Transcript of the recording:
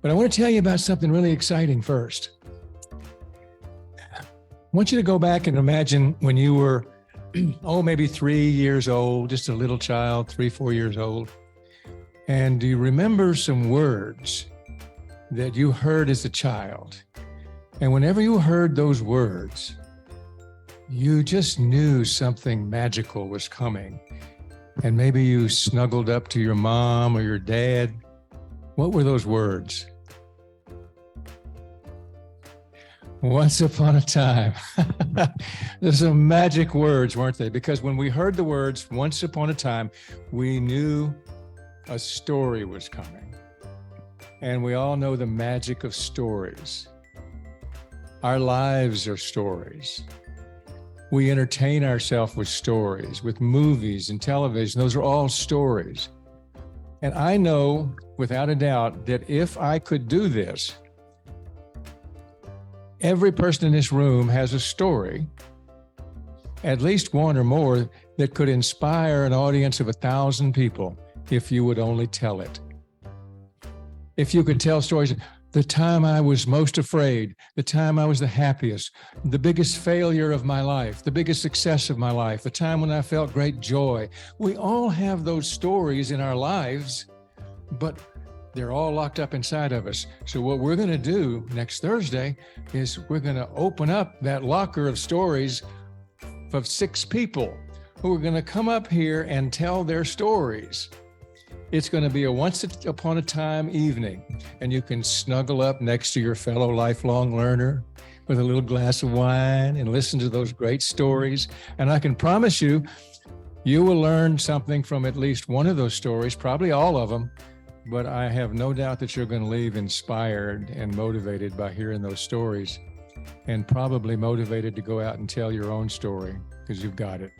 But I want to tell you about something really exciting first. I want you to go back and imagine when you were, maybe 3 years old, just a little child, 3, 4 years old. And do you remember some words that you heard as a child? And whenever you heard those words, you just knew something magical was coming. And maybe you snuggled up to your mom or your dad. What were those words? Once upon a time. There's some magic words, weren't they? Because when we heard the words, once upon a time, we knew a story was coming. And we all know the magic of stories. Our lives are stories. We entertain ourselves with stories, with movies and television. Those are all stories. And I know without a doubt that if I could do this, every person in this room has a story, at least one or more, that could inspire an audience of 1,000 people if you would only tell it. If you could tell stories, the time I was most afraid, the time I was the happiest, the biggest failure of my life, the biggest success of my life, the time when I felt great joy. We all have those stories in our lives, but they're all locked up inside of us. So what we're going to do next Thursday is we're going to open up that locker of stories of 6 people who are going to come up here and tell their stories. It's going to be a once upon a time evening, and you can snuggle up next to your fellow lifelong learner with a little glass of wine and listen to those great stories. And I can promise you, you will learn something from at least one of those stories, probably all of them. But I have no doubt that you're going to leave inspired and motivated by hearing those stories, and probably motivated to go out and tell your own story because you've got it.